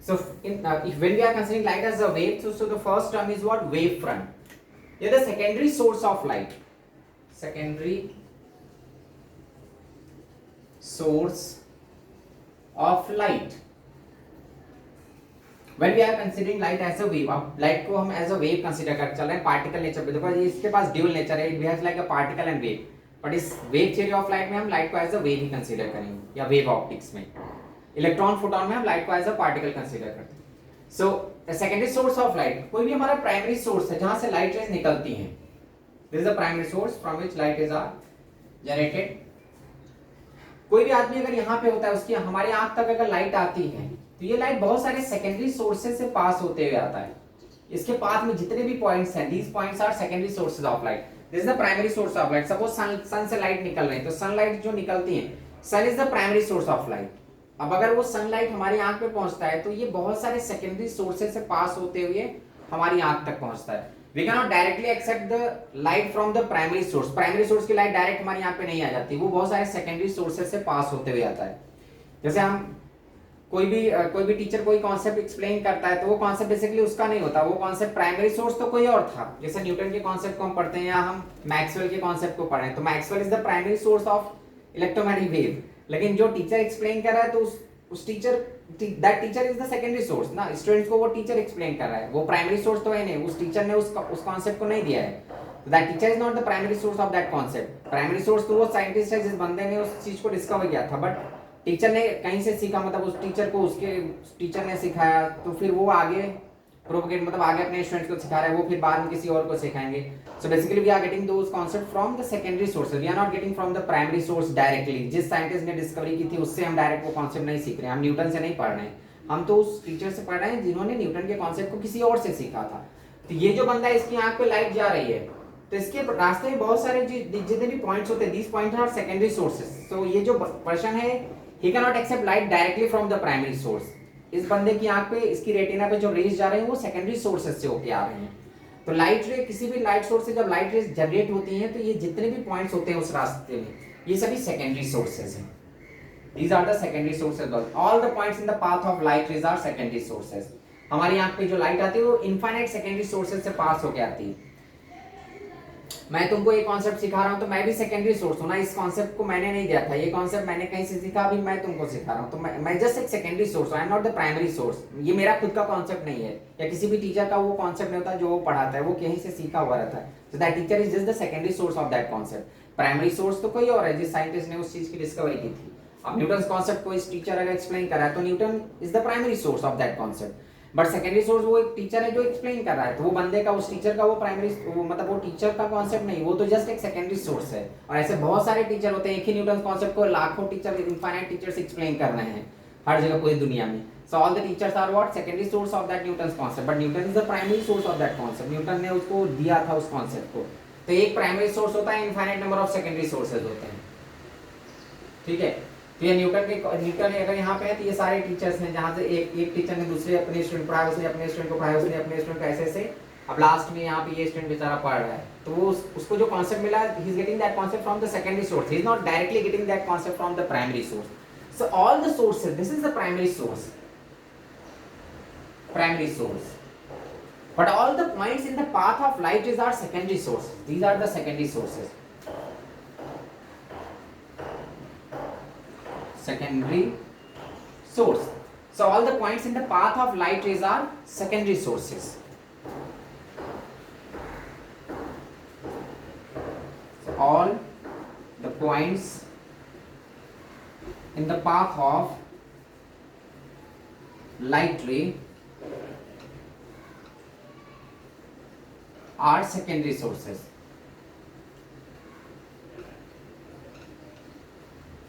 So if when we are considering light as a wave, so the first term is what? Wave front. Yeah, the secondary source of light. Secondary source of light. When we are considering light as a wave, अब light को हम as a wave consider कर चल रहे हैं particle nature पे. देखो इसके पास dual nature है, it behaves like a particle and wave. But इस wave theory of light में हम light को as a wave he consider करेंगे, या wave optics में. इलेक्ट्रॉन फोटॉन में हम लाइट को एज अ पार्टिकल कंसीडर करते हैं. So secondary source of light, कोई भी हमारा प्राइमरी सोर्स है जहां से लाइट रेज निकलती हैं. This is the primary source from which light rays are generated. कोई भी आदमी अगर यहाँ पे होता है, उसकी हमारी आंख तक अगर लाइट आती है, तो ये लाइट बहुत सारे सेकेंडरी सोर्सेज से पास होते हुए आता है. इसके पास में जितने भी पॉइंट्स हैं, these points are secondary sources of light. This is the primary source of light. Suppose sun से लाइट निकल रही है, तो सनलाइट जो निकलती है, sun is the primary source of light. अब अगर वो सनलाइट हमारी आंख पे पहुंचता है, तो ये बहुत सारे सेकेंडरी सोर्सेज से पास होते हुए हमारी आंख तक पहुंचता है. We can not directly accept the light from the primary source. Primary source की लाइट डायरेक्ट हमारी आंख पे नहीं आ जाती, वो बहुत सारे सेकेंडरी सोर्सेज से पास होते हुए आता है. जैसे हम कोई भी टीचर कोई कॉन्सेप्ट एक्सप्लेन करता है, तो वो कॉन्सेप्ट बेसिकली उसका नहीं होता, वो कॉन्सेप्ट प्राइमरी सोर्स तो कोई और था. जैसे न्यूटन के कॉन्सेप्ट को हम पढ़ते हैं, या हम मैक्सवेल के कॉन्सेप्ट को पढ़ रहे हैं, तो Maxwell is the primary source of electromagnetic wave. लेकिन जो टीचर एक्सप्लेन कर रहा है, तो उस teacher, that teacher is the secondary source ना. स्टूडेंट्स को वो टीचर एक्सप्लेन कर रहा है, वो प्राइमरी सोर्स तो है नहीं. उस टीचर ने उस कॉन्सेप्ट को नहीं दिया है, तो that teacher is not the primary source of that concept. Primary source तो वो साइंटिस्ट है जिस बंदे ने उस चीज को डिस्कवर किया था, बट टीचर ने कहीं से सीखा, मतलब उस टीचर को उसके टीचर ने सिखाया, तो फिर वो आगे प्रोपगेट, मतलब आगे अपने स्टूडेंट्स को सिखा रहा है, वो फिर बाद में किसी और को सिखाएंगे. So basically we are getting those concept from the secondary sources. We are not getting from the primary source directly. जिस साइंटिस्ट ने डिस्कवरी की थी, उससे हम डायरेक्ट वो कांसेप्ट नहीं सीख रहे हैं. हम न्यूटन से नहीं पढ़ रहे हैं, हम तो उस टीचर से पढ़ रहे हैं जिन्होंने न्यूटन के कॉन्सेप्ट को किसी और से सीखा था. तो ये जो बंदा है, इसकी आंख पे लाइट जा रही है, तो इसके रास्ते में बहुत सारे जितने भी पॉइंट्स होते हैं, these points are secondary sources. So ये जो पर्सन है, he cannot accept light directly from the primary source. इस बंदे की आंख पे, इसकी रेटिना पे जो रेज जा रहे हैं, वो सेकेंडरी सोर्सेज से होके आ रहे हैं. तो लाइट रे, किसी भी लाइट सोर्स से जब लाइट रेज जनरेट होती हैं, तो ये जितने भी पॉइंट्स होते हैं उस रास्ते में, ये सभी सेकेंडरी सोर्सेज हैं. These are the secondary sources. All the points in the path of light rays are secondary sources. हमारी आंख पे जो लाइट आती है, वो इनफाइनाइट सेकेंडरी सोर्सेज से पास होके आती है. मैं तुमको ये कॉन्सेप्ट सिखा रहा हूँ, तो मैं भी सेकेंडरी सोर्स हूँ ना. इस कॉन्सेप्ट को मैंने नहीं दिया था, ये कॉन्सेप्ट मैंने कहीं से सीखा, अभी मैं तुमको सिखा रहा हूँ. तो मैं जस्ट एक सेकेंडरी सोर्स हूँ, I am not the primary source. ये मेरा खुद का कॉन्सेप्ट नहीं है, या किसी भी टीचर का वो कॉन्सेप्ट नहीं होता जो वो पढ़ाता है, वो कहीं से सीखा हुआ रहता है. So that teacher is just the secondary source of that concept. Primary source तो कोई और है, जिस साइंटिस्ट ने उस चीज की डिस्कवरी की थी. अब न्यूटन कॉन्सेप्ट को इस टीचर अगर एक्सप्लेन कर रहा है, तो Newton is the primary source of that concept. But secondary source वो एक टीचर है जो एक्सप्लेन कर रहा है, तो वो बंदे का, उस टीचर का वो प्राइमरी, मतलब वो टीचर का कॉन्सेप्ट नहीं, वो तो जस्ट एक सेकेंडरी सोर्स है. और ऐसे बहुत सारे टीचर होते हैं, एक ही न्यूटन कॉन्सेप्ट को लाखों टीचर, इनफाइनाइट टीचर्स एक्सप्लेन कर रहे हैं हर जगह पूरी दुनिया में. So all the teachers are what? Secondary source of that Newton concept. But Newton is the primary source of that concept. Newton ने उसको दिया था उस कॉन्सेप्ट को. तो एक प्राइमरी सोर्स होता है, infinite number of secondary sources होते हैं. ठीक है. तो ये न्यूटन अगर यहाँ पे है, तो ये सारे टीचर्स हैं, जहाँ से एक टीचर ने दूसरे अपने स्टूडेंट पढ़ाया, उसने अपने स्टूडेंट को पढ़ाया, उसने अपने स्टूडेंट को ऐसे. अब लास्ट में यहाँ पे ये स्टूडेंट बेचारा पढ़ रहा है, तो वो उसको जो कॉन्सेप्ट मिला, he is getting that concept from the secondary source. He is not directly getting that concept from the primary source. So all the sources, this is the primary source. Primary source. But all the points in the path of light rays are secondary sources. These are the secondary sources. Secondary source. So all the points in the path of light rays are secondary sources. So all the points in the path of light ray are secondary sources.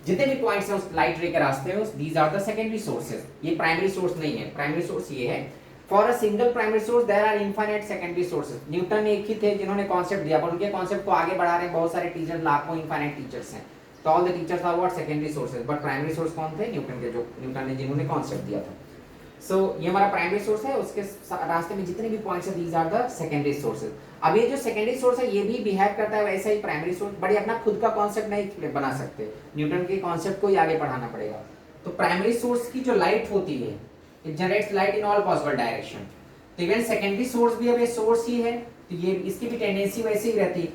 जितने भी points हैं उस light रे के रास्ते में, these are the secondary sources. ये primary source नहीं है. प्राइमरी सोर्स ये है. For a single primary source there are infinite secondary sources. Newton एक ही थे जिन्होंने कॉन्सेप्ट दिया, पर उनके कॉन्सेप्ट को आगे बढ़ा रहे बहुत सारे टीचर, लाखों इनफाइनाइट टीचर्स हैं. तो all the teachers are what? Secondary sources. But primary source कौन थे? न्यूटन के, जो न्यूटन ने जिन्होंने कॉन्सेप्ट दिया था. सो ये हमारा प्राइमरी सोर्स है, उसके रास्ते में जितने भी पॉइंट्स हैं, these are the secondary sources. अब ये जो सेकेंडरी सोर्स है, ये भी बिहेव करता है वैसा ही प्राइमरी सोर्स, बट ये अपना खुद का कॉन्सेप्ट नहीं बना सकते. न्यूटन के कॉन्सेप्ट को ही आगे पढ़ाना पड़ेगा. तो प्राइमरी सोर्स की जो लाइट होती है, it generates light in all possible direction. तो इवन सेकेंडरी सोर्स भी अब ये सोर्स ही है, तो ये इसकी भी टेंडेंसी वैसे ही रहती है,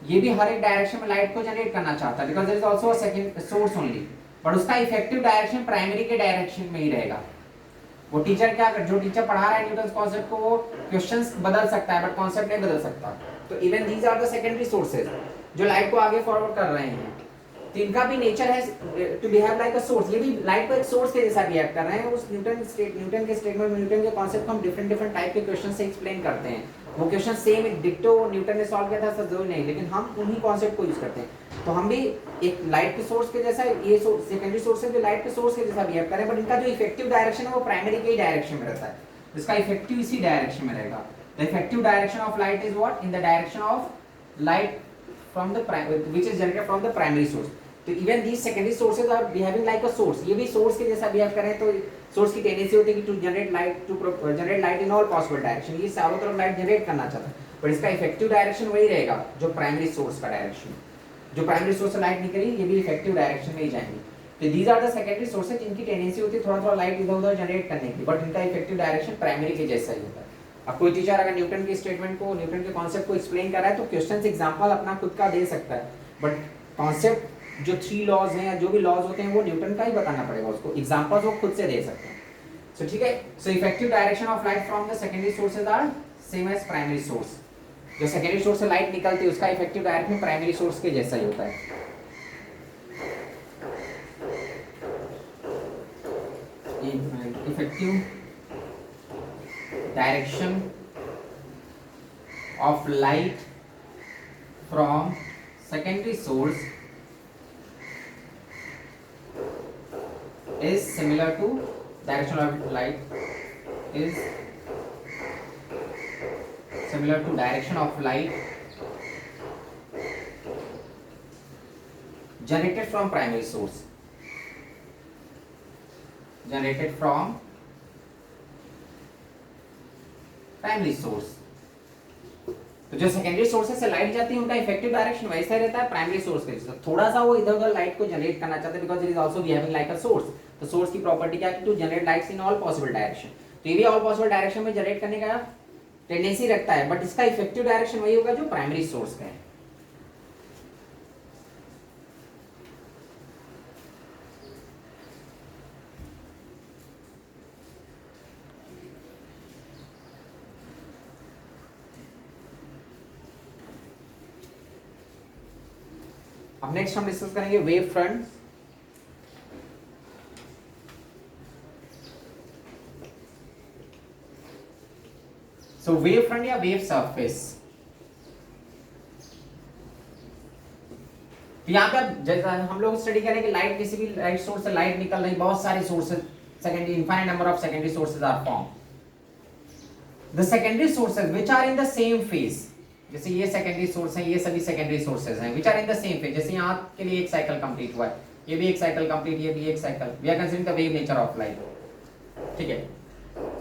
ये भी हर एक डायरेक्शन में लाइट को जनरेट करना चाहता है, because there is also a second source only, but उसका इफेक्टिव डायरेक्शन प्राइमरी के डायरेक्शन में ही रहेगा। वो टीचर क्या कर, जो टीचर पढ़ा रहा है न्यूटन कॉन्सेप्ट को, वो क्वेश्चंस बदल सकता है बट कॉन्सेप्ट नहीं बदल सकता। तो even these are the secondary sources जो लाइट को आगे फॉरवर्ड कर रहे हैं, तो इनका भी नेचर है to behave like a source, ये भी लाइट को एक सोर्स के जैसा बिहेव कर रहे हैं। उस न्यूटन के स्टेटमेंट में न्यूटन के कॉन्सेप्ट को हम डिफरेंट डिफरेंट टाइप के क्वेश्चन से एक्सप्लेन करते हैं। वो क्वेश्चन सेम एक डिक्टो न्यूटन ने सॉल्व किया था सर जरूर नहीं, लेकिन हम उन्हीं कॉन्सेप्ट को यूज करते हैं। तो हम भी एक लाइट के सोर्स के जैसा, ये सेकेंडरी सोर्स है जो लाइट के सोर्स के जैसा बिहेव कर रहे हैं, बट इनका जो इफेक्टिव डायरेक्शन है वो प्राइमरी के ही डायरेक्शन में रहता है, इसका इफेक्टिव इसी डायरेक्शन में रहेगा। The effective direction of light is what, in the direction of light from the which is generated from the primary source. तो even these secondary sources are behaving like a source, ये भी source के जैसा behave करें, तो source की tendency होती है कि to generate light in all possible direction, ये चारों तरफ लाइट जनरेट करना चाहता है, पर इसका इफेक्टिव डायरेक्शन वही रहेगा जो प्राइमरी सोर्स का डायरेक्शन, जो प्राइमरी सोर्स से लाइट निकली ये भी इफेक्टिव डायरेक्शन में ही जाएंगे। तो these are the secondary sources जिनकी टेंडेंसी होती है थोड़ा थोड़ा लाइट इधर उधर जनरेट करने की, बट इनका इफेक्टिव डायरेक्शन प्राइमरी के जैसा ही होता है। अब कोई टीचर अगर न्यूटन के स्टेटमेंट को, न्यूटन के कॉन्सेप्ट को एक्सप्लेन कर रहा है तो क्वेश्चन एग्जाम्पल अपना खुद का दे सकता है, बट कॉन्सेप्ट जो 3 लॉज हैं या जो भी लॉज होते हैं वो न्यूटन का ही बताना पड़ेगा उसको, एग्जांपल्स वो खुद से दे सकते हैं। सो ठीक है, so effective direction of light from the secondary sources are same as primary source. जो सेकेंडरी सोर्स से लाइट निकलती है उसका इफेक्टिव डायरेक्शन प्राइमरी सोर्स के जैसा ही होता है। Effective direction of light from secondary source is similar to direction of light is similar to direction of light generated from primary source, generated from primary source। तो जो secondary sources से light जाती है उनका इफेक्टिव डायरेक्शन वैसा रहता है primary source के जैसा, थोड़ा सा वो इधर उधर लाइट को जनरेट करना चाहते हैं, because it is also behaving like a source. तो सोर्स की प्रॉपर्टी क्या है, to generate lights in all possible direction, तो ये भी ऑल पॉसिबल डायरेक्शन में जनरेट करने का टेंडेंसी रखता है, बट इसका इफेक्टिव डायरेक्शन वही होगा जो प्राइमरी सोर्स का है। अब नेक्स्ट हम डिस्कस करेंगे वेव फ्रंट। सो वेव फ्रंट या वेव सरफेस, यहाँ पे जैसा हम लोग स्टडी करें कि लाइट, किसी भी लाइट सोर्स से लाइट निकल रही, बहुत सारे sources, secondary infinite number of secondary sources are form. The secondary sources which are in the same phase, जैसे ये सेकेंडरी सोर्स है, ये सभी सेकेंडरी सोर्सेज हैं which are in the same phase, जैसे यहाँ के लिए एक साइकिल कंप्लीट हुआ है, ये भी एक साइकिल कंप्लीट, ये भी एक cycle, we are considering the wave nature of light. ठीक है,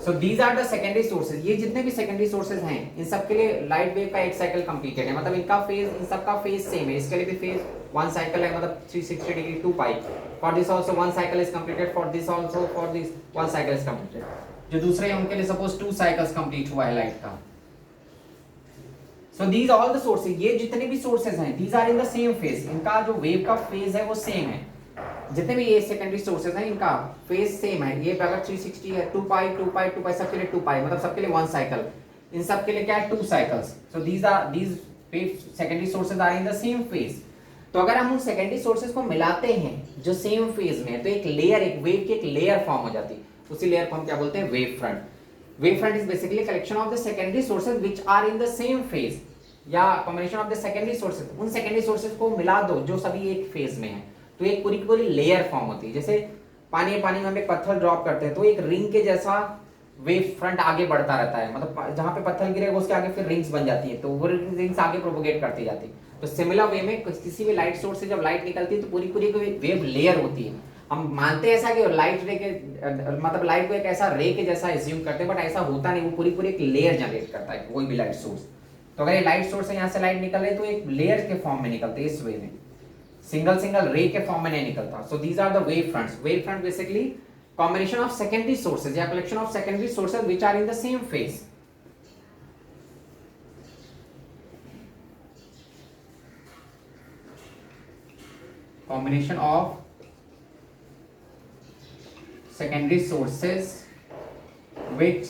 so these are the secondary sources, ये जितने भी सेकेंडरी सोर्सेज हैं इन सब के लिए लाइट वेव का एक साइकिल कंप्लीटेड है, मतलब इनका फेज, इन सब का फेज सेम है, इसके लिए भी फेज 1 साइकिल है, मतलब 360 degree 2 pi. For this also 1 cycle is completed, for this also, for this 1 cycle is completed. जो दूसरे हैं उनके लिए सपोज 2 साइकिल्स कंप्लीट हुआ है लाइट का। So these all the sources, ये जितने भी sources हैं, these are in the same phase, इनका जो wave का phase है वो same है। जितने भी ये secondary sources हैं इनका phase same है। ये अगर 360 है, 2 पाई सबके लिए 2 पाई, मतलब सबके लिए 1 cycle, इन सबके लिए क्या है 2 cycles। So these wave secondary sources are in the same phase। तो अगर हम उन secondary sources को मिलाते हैं जो same phase में है, तो एक layer, एक wave की एक layer form हो जाती है, उसी layer को हम क्या बोलते हैं, wave front। Wave front is basically a collection of the secondary sources which are in the same phase, या combination of the secondary sources, उन सेकेंडरी सोर्सेज को मिला दो जो सभी एक फेज में है, तो एक पूरी की पूरी लेयर फॉर्म होती है। जैसे पानी में हम एक पत्थर ड्रॉप करते हैं तो एक रिंग के जैसा वेव फ्रंट आगे बढ़ता रहता है, मतलब जहां पे पत्थर गिरेगा उसके आगे फिर रिंग्स बन जाती है, तो वो रिंग्स आगे प्रोपोगेट करती जाती है। तो सिमिलर वे में किसी भी लाइट सोर्स से जब लाइट निकलती है तो पूरी पूरी वेव लेयर होती है। हम मानते हैं ऐसा कि लाइट रे के, मतलब लाइट को एक ऐसा रे के जैसा एज्यूम करते हैं, बट ऐसा होता नहीं, वो पूरी पूरी एक लेयर जनरेट करता है कोई भी लाइट सोर्स। तो अगर ये लाइट सोर्स है, यहाँ से लाइट निकल रही तो एक लेयर के फॉर्म में निकलते हैं, इस वे में सिंगल रे के फॉर्म में नहीं निकलता। So these are the wave fronts. Wave front basically combination of secondary sources या collection of secondary sources which are in the same phase. Combination of secondary sources which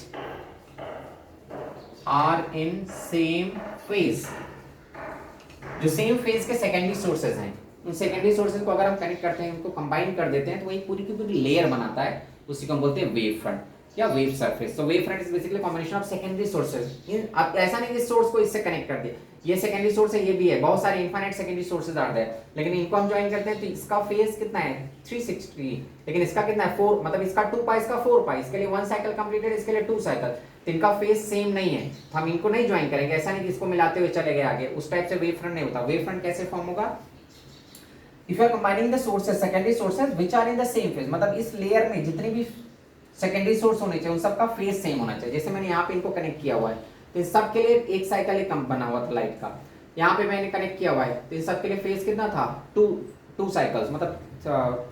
are in same phase। जो same phase के secondary sources हैं, उन secondary sources को अगर हम connect करते हैं, उनको कंबाइन कर देते हैं, तो वही पूरी की पूरी लेयर बनाता है, उसी को हम बोलते हैं वेव फ्रंट या वेव सरफेस। तो wave front is basically combination of secondary sources. अब ऐसा नहीं कि सोर्स को इससे कनेक्ट कर दिया, ये सेकेंडरी सोर्स है, ये भी है, बहुत सारे इनफाइनाइट सेकेंडरी सोर्सेज आते हैं, लेकिन इनको हम ज्वाइन करते हैं तो इसका फेज कितना है 360, लेकिन इसका कितना है 4, मतलब इसका 2 पाई, इसका 4 पाई, इसके लिए 1 साइकिल कंप्लीटेड, इसके लिए 2 साइकिल, तो इनका फेज सेम नहीं है, तो हम इनको नहीं ज्वाइन करेंगे। ऐसा नहीं कि इसको मिलाते हुए चले गए आगे, उस टाइप से वेव फ्रंट नहीं होता। वेव फ्रंट कैसे फॉर्म होगा? If you are combining the sources, secondary sources which are in the same phase, मतलब इस लेयर में जितने भी सेकेंडरी सोर्स होने चाहिए उन सबका फेज सेम होना चाहिए। जैसे मैंने यहाँ पे इनको कनेक्ट किया हुआ है, तो इस सब के लिए एक साइकिल एक कम बना हुआ था लाइट का, यहाँ पे मैंने कनेक्ट किया हुआ है, तो इस सब के लिए फेज कितना था 2 साइकिल्स, मतलब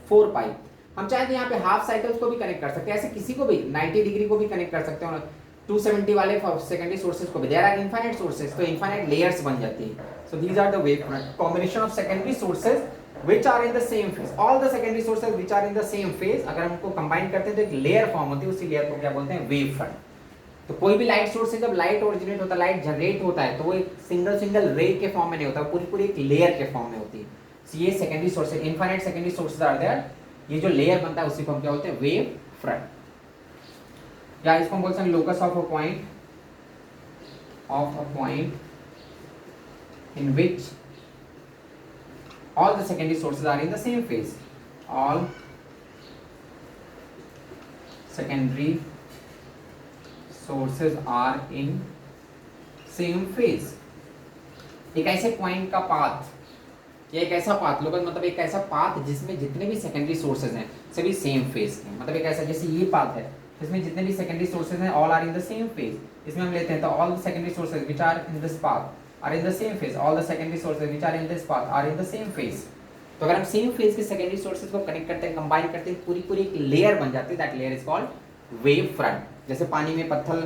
4 पाई। हम चाहे तो यहाँ पे हाफ साइकिल्स को भी कनेक्ट कर सकते हैं, ऐसे किसी को भी 90 डिग्री को भी कनेक्ट कर सकते हैं, 270 वाले सेकेंडरी सोर्सेज को भी। देयर आर इनफाइनाइट सोर्सेज, तो इनफाइनाइट लेयर्स बन जाती है। So these are the wave front, combination of secondary sources which are in the same phase, all the secondary sources which are in the same phase, अगर हम उनको combine करते हैं तो एक लेयर फॉर्म होती है, उसी लेयर को क्या बोलते हैं? Wave front. तो कोई भी लाइट सोर्स से जब लाइट ओरिजिनेट होता है, लाइट जनरेट होता है, तो वो एक सिंगल रे के फॉर्म में नहीं होता, पूरी पूरी एक लेयर के फॉर्म में होती है। so ये secondary sources, infinite secondary sources are there, ये जो लेयर बनता है उसी को हम क्या बोलते हैं? Wave front. या इसको हम बोलते हैं locus of a point in which all the secondary sources are in the same phase, all secondary sources are in same phase। एक ऐसे पॉइंट का पाथ या एक ऐसा पाथ, लोकस मतलब एक ऐसा पाथ जिसमें जितने भी सेकेंडरी सोर्सेज हैं सभी सेम फेज के, मतलब एक ऐसा जैसे ये पाथ है इसमें जितने भी सेकेंडरी सोर्सेज हैं all are in the same phase. इसमें हम लेते हैं तो all the secondary sources which are in this path are in the same phase, all the secondary sources which are in this path are in the same phase। तो अगर हम same phase के secondary sources को connect करते हैं, combine करते हैं, पूरी पूरी एक लेयर बन जाती है, that layer is called wave front. जैसे पानी में पत्थर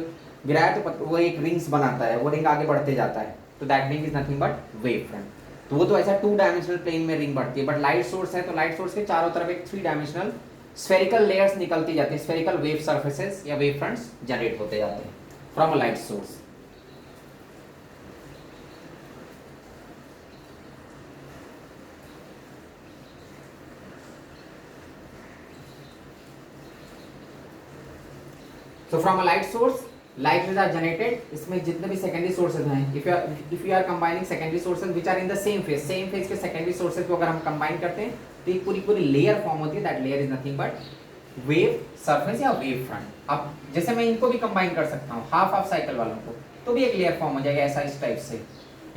गिराया तो वो एक रिंग्स बनाता है, वो रिंग आगे बढ़ते जाता है, तो that ring is nothing but wave front. तो वो तो ऐसा 2 डायमेंशनल प्लेन में रिंग बढ़ती है, बट लाइट सोर्स है तो लाइट सोर्स के चारों तरफ एक 3 डायमेंशनल स्फेरिकल लेयर्स निकलती जाती है, स्फेरिकल वेव सर्फेसेस या वेव फ्रंट्स जनरेट होते जाते हैं from a light source. So from a light source, light rays are generated। इसमें जितने भी secondary sources हैं, if you are combining secondary sources which are in the same phase के secondary sources को अगर हम combine करते हैं तो एक पूरी पूरी layer form होती है, that layer is nothing but wave surface या wave front। अब जैसे मैं इनको भी combine कर सकता हूँ हाफ साइकिल वालों को, तो भी एक layer form हो जाएगा ऐसा इस टाइप से।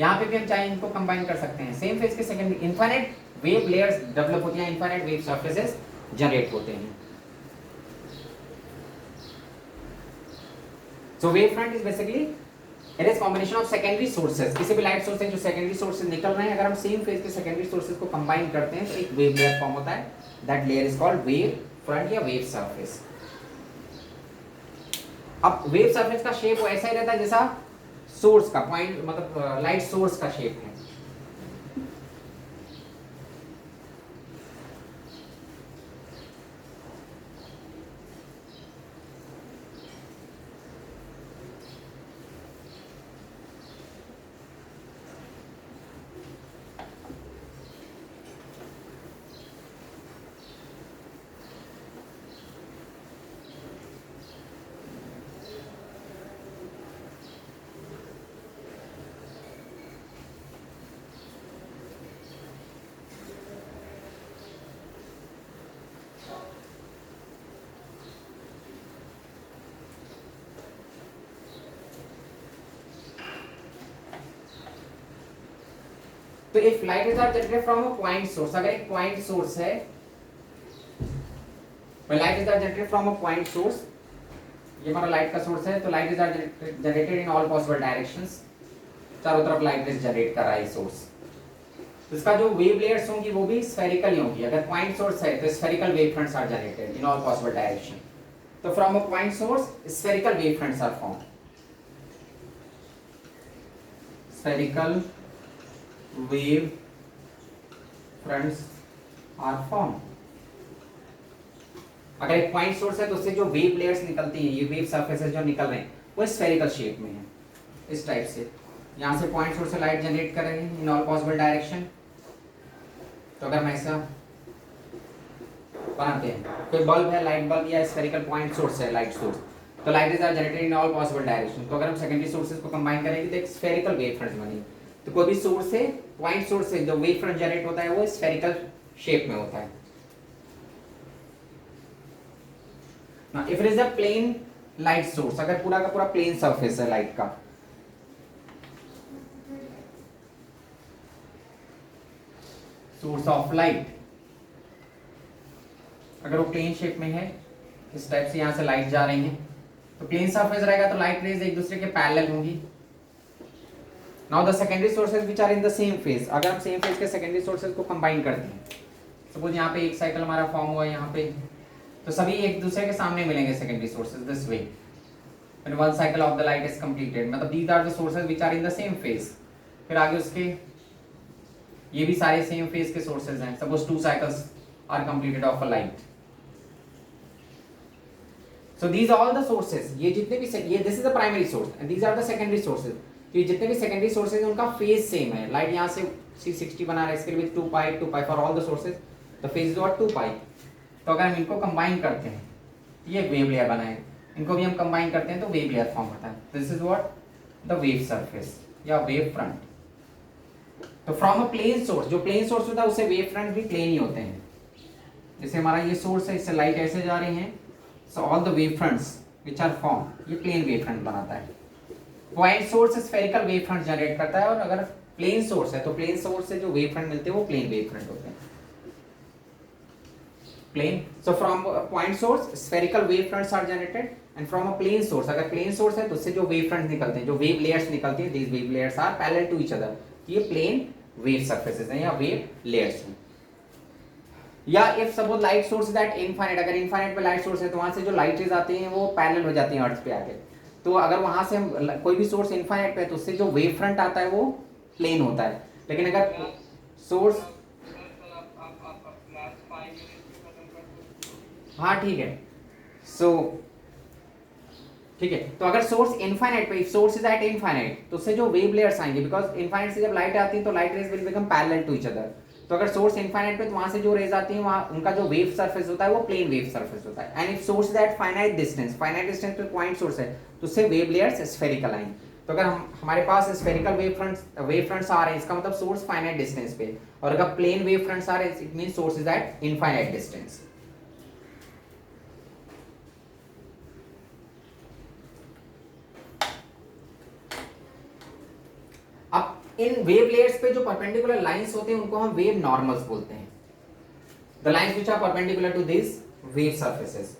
यहाँ पे भी हम चाहे इनको combine कर सकते हैं, सेम फेज के secondary infinite wave layers develop होती हैं, इनफाइनाइट वेव सर्फेसेस जनरेट होते हैं। So wave front is basically it is combination of secondary sources। किसी भी लाइट सोर्स से जो सेकेंडरी सोर्सेज निकल रहे हैं, अगर हम सेम फेज के सेकेंडरी सोर्सेज को कंबाइन करते हैं तो एक वेव लेयर फॉर्म होता है, that layer is called wave front या वेव सरफेस। अब वेव सरफेस का शेप वो ऐसा ही रहता है जैसा सोर्स का पॉइंट, मतलब लाइट सोर्स का शेप है। तो if light is generated from a point source, अगर एक पॉइंट सोर्स है, light is generated from a point source, ये हमारा लाइट का सोर्स है, तो light is generated in all possible directions, चारों तरफ लाइट इज जनरेट कर रहा है सोर्स। तो इसका जो वेव लेयर्स होंगी वो भी स्फेरिकल ही होंगी। अगर पॉइंट सोर्स है तो spherical wave fronts are generated in all possible direction. तो from a point source spherical wave fronts are form, spherical wave fronts are form. अगर एक पॉइंट सोर्स है तो उससे जो वेव लेयर्स निकलती हैं, ये वेव सरफेसेस जो निकल रहे हैं वो स्फेरिकल शेप में है, इस टाइप से। यहाँ से पॉइंट सोर्स से लाइट जनरेट कर रहे हैं इन ऑल पॉसिबल डायरेक्शन। तो अगर हम ऐसा बनाते हैं, कोई बल्ब है, लाइट बल्ब या स्फेरिकल पॉइंट सोर्स है, लाइट सोर्स, तो light is are generated in all possible direction. तो अगर हम सेकेंडरी सोर्सेज को कंबाइन करेंगे तो एक स्फेरिकल वेव फ्रंट बनेगी। तो कोई भी सोर्स से, पॉइंट सोर्स से जो वेव फ्रंट जनरेट होता है वो स्फेरिकल शेप में होता है। Now, if it is a plane light source, अगर पूरा का पूरा प्लेन सरफेस है लाइट का, सोर्स ऑफ लाइट, अगर वो प्लेन शेप में है, इस टाइप से यहां से लाइट जा रही है, तो प्लेन सरफेस रहेगा तो लाइट रेज एक दूसरे के पैरेलल होंगी। Now the secondary sources which are in the same phase, अगर हम सेम फेज के सेकेंडरी सोर्सेज को कंबाइन करते हैं, सपोज यहाँ पे एक साइकिल हमारा फॉर्म हुआ है यहाँ पे, तो सभी एक दूसरे के सामने मिलेंगे secondary sources this way when one cycle of the light is completed, मतलब these are the sources which are in the same phase. फिर आगे उसके ये भी सारे सेम फेज के सोर्सेज हैं, suppose 2 cycles are completed of a light. So these all the sources, ये जितने भी, ये this is the primary source and these are the secondary sources. तो ये जितने भी सेकेंडरी सोर्सेज हैं उनका फेज सेम है। लाइट यहाँ से C60 बना रहा है, इसके लिए 2 pi for all the sources, the phase is what 2 pi. तो अगर हम इनको कंबाइन करते हैं, ये वेव लेयर बनाए, इनको भी हम कंबाइन करते हैं तो वेव लेयर फॉर्म होता है। This is what the wave surface या वेव फ्रंट। तो फ्रॉम अ प्लेन सोर्स, जो प्लेन सोर्स होता है उससे वेव फ्रंट भी प्लेन ही होते हैं। जैसे हमारा ये सोर्स है, इससे लाइट ऐसे जा रही है, so all the wave fronts which are form, ये प्लेन वेव फ्रंट बनाता है। Point source spherical wave front generate करता है, और अगर प्लेन सोर्स है तो प्लेन सोर्स से जो वेव फ्रंट मिलते हैं वो प्लेन वेव फ्रंट होते हैं। Plane. So from a point source, spherical wave fronts are generated, and from a plane source, अगर plane source है तो उससे जो wave fronts निकलते हैं, जो wave layers निकलती हैं, these wave layers are parallel to each other. ये plane wave surfaces हैं या wave layers हैं। या if suppose light source is at infinite, अगर infinite पे light source है तो वहाँ से जो light rays आती हैं वो parallel हो जाती हैं अर्थ पे आके। तो अगर वहाँ से हम कोई भी source infinite पे है तो उससे जो wave front आता है वो plane होता है। लेकिन अगर source, हाँ ठीक है, सो ठीक है, तो अगर सोर्स इनफाइनाइट पे, सोर्स इज एट इनफाइनाइट, तो उससे जो वेव लेयर्स आएंगे, बिकॉज इनफाइनाइट से जब लाइट आती है तो light rays will become parallel to each other. तो अगर सोर्स इनफाइनाइट पे तो वहां से जो रेज आती है वहां उनका जो वेव सरफेस होता है वो प्लेन वेव सरफेस होता है। And if source is at finite distance पे पॉइंट सोर्स है तो उससे वेव लेयर्स स्फेरिकल आएंगे। तो अगर हमारे पास स्फेरिकल वेव फ्रंट्स आ रहे हैं, इसका मतलब सोर्स फाइनाइट डिस्टेंस पे, और अगर प्लेन वेव फ्रंट्स आ रहे हैं it means source is at infinite distance. अब इन वेव लेयर्स पे जो परपेंडिकुलर लाइंस होते हैं उनको हम वेव नॉर्मल्स बोलते हैं। The lines which are perpendicular to this wave surfaces.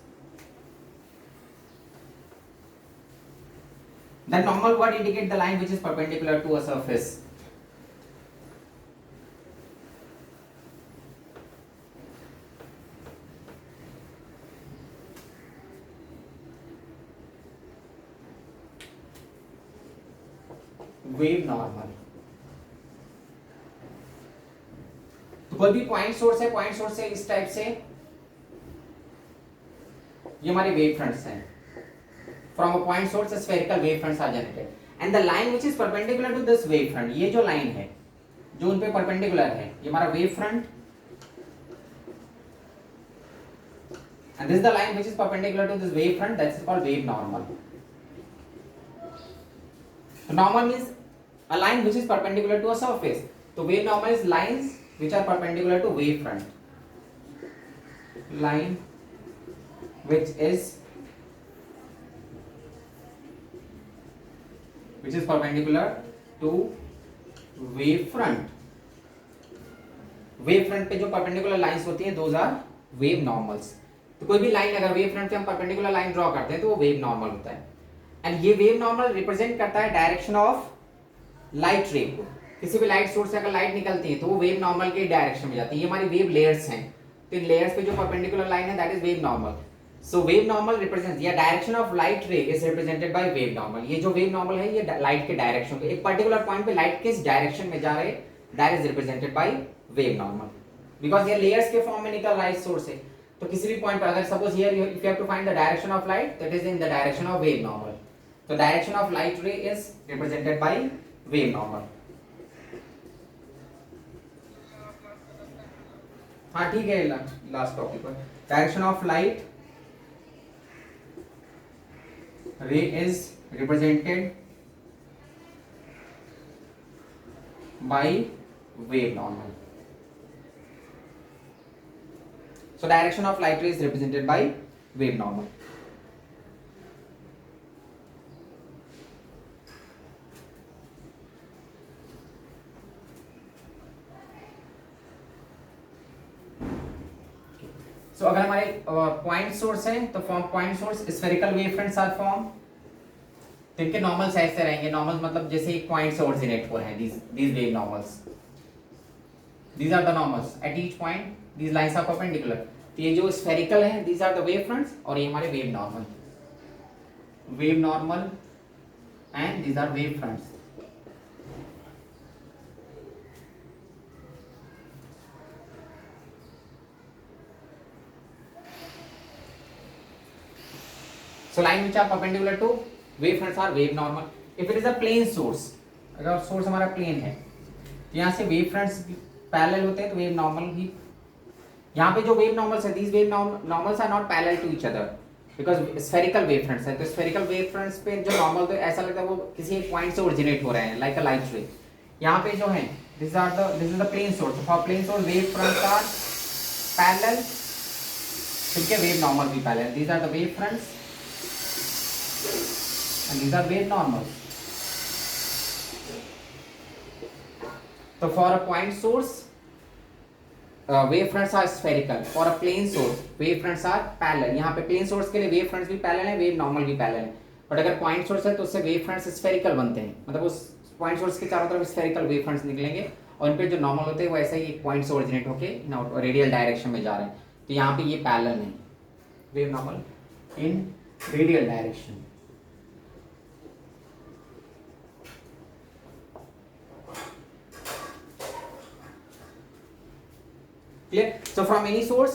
The normal what indicate the line which is perpendicular to a surface? Wave normal. तो कोई भी पॉइंट सोर्स है, पॉइंट सोर्स से इस टाइप से ये हमारे वेव फ्रंट्स हैं। From a point source, a spherical wave fronts are generated, and the line which is perpendicular to this wave front, ये जो लाइन है जो उन पे परपेंडिकुलर है, ये हमारा wave front, and this is the line which is perpendicular to this wave front, that is called wave normal. So normal means a line which is perpendicular to a surface. So wave normal is lines which are perpendicular to wave front. Line which is perpendicular to wave front. Wave front पे जो perpendicular lines होती हैं those R wave normals. तो कोई भी line अगर wave front पे हम परपेंडिकुलर लाइन ड्रॉ करते हैं तो वो वेव नॉर्मल होता है। एंड ये वेव नॉर्मल रिप्रेजेंट करता है डायरेक्शन ऑफ लाइट रे को। किसी भी लाइट सोर्स से अगर लाइट निकलती है तो वो वेव नॉर्मल के डायरेक्शन में जाती है। ये हमारी वेव लेयर्स हैं, तो इन लेयर्स पे जो परपेंडिकुलर लाइन है that is wave normal. So wave normal represents या direction of light ray is represented by wave normal. ये जो वेव नॉर्मल है ये लाइट के डायरेक्शन पे, एक पर्टिकुलर पॉइंट पे लाइट किस डायरेक्शन में जा रहे that is represented by wave normal, because ये लेयर्स के फॉर्म में निकल रहा है इस सोर्स से। तो किसी भी पॉइंट पर अगर suppose here if you have to find the direction of light that is in the direction of wave normal, तो direction of light ray is represented by wave normal. हाँ ठीक है, लास्ट टॉपिक पर direction of light ray is represented by wave normal. So direction of light ray is represented by wave normal. So अगर हमारे point source है तो form point source spherical wave fronts are form, तो इनके normals ऐसे रहेंगे। Normals मतलब जैसे एक पॉइंट से ओरिजिनेट हो रहे हैं, these wave normals, these are the normals at each point, these lines are perpendicular। तो ये जो स्फेरिकल है these are the wave fronts और ये हमारे wave normal and these are wave fronts। So line which are perpendicular to wave fronts are wave normal। If it is a plane source, अगर source हमारा plane है तो यहाँ से wave fronts parallel होते हैं तो वेव नॉर्मल भी। यहाँ पे जो वेव नॉर्मल्स है these wave normals are not parallel to each other because spherical wave fronts है, तो spherical wave fronts पे जो नॉर्मल तो ऐसा लगता है वो किसी एक पॉइंट से ओरिजिनेट हो रहे हैं like a light ray। यहाँ पे जो है this is the plane source, for plane source wave fronts are parallel, इनके वेव नॉर्मल भी parallel, these are the wave fronts and these are wave normals। तो for a point source wave fronts are spherical, for a plane source wave fronts are parallel। यहाँ पे plane source के लिए wave fronts भी parallel है, wave normal भी parallel है, but अगर point source है तो उससे wave fronts spherical बनते हैं, मतलब उस point source के चारों तरफ spherical wave fronts निकलेंगे और उन पे जो normal होते हैं वो ऐसा ही एक point से originate होके रेडियल डायरेक्शन में जा रहे हैं, तो यहाँ पे ये parallel है wave normal in radial direction। Clear? So from any source,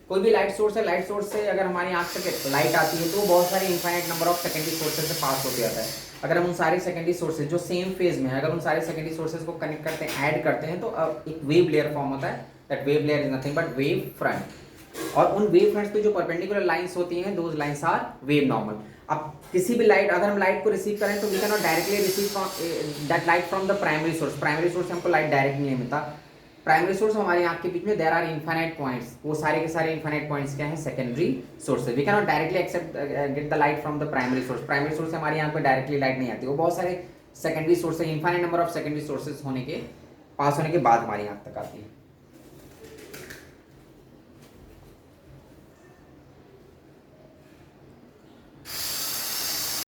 कोई भी लाइट सोर्स है, लाइट सोर्स से अगर हमारी आंख तक लाइट आती है तो बहुत सारे infinite number of secondary sources से पास होते जाता है। अगर हम उन सारे सेकेंडरी सोर्सेज जो सेम फेज में है, अगर उन सारे सेकेंडरी सोर्सेज को कनेक्ट करते हैं, ऐड करते हैं, तो एक वेव लेयर फॉर्म होता है। That wave layer is nothing but wave front, और उन वेव फ्रंट्स पे जो परपेंडिकुलर लाइंस होती हैं those lines are wave normal. अब किसी भी लाइट, अगर हम लाइट को रिसीव करें तो we can not directly receive that light from the primary source. Primary source से हमको लाइट डायरेक्ट नहीं मिलता। प्राइमरी सोर्स हमारे आंख के बीच में देयर आर इनफाइनाइट पॉइंट्स, वो सारे के सारे इनफाइनाइट पॉइंट्स क्या हैं? Secondary sources. We can not directly accept get the light from the primary source. Primary source से हमारी आंख में डायरेक्टली लाइट नहीं आती, वो बहुत सारे secondary sources, infinite number of secondary sources होने के पास होने के बाद हमारी आंख तक आती है।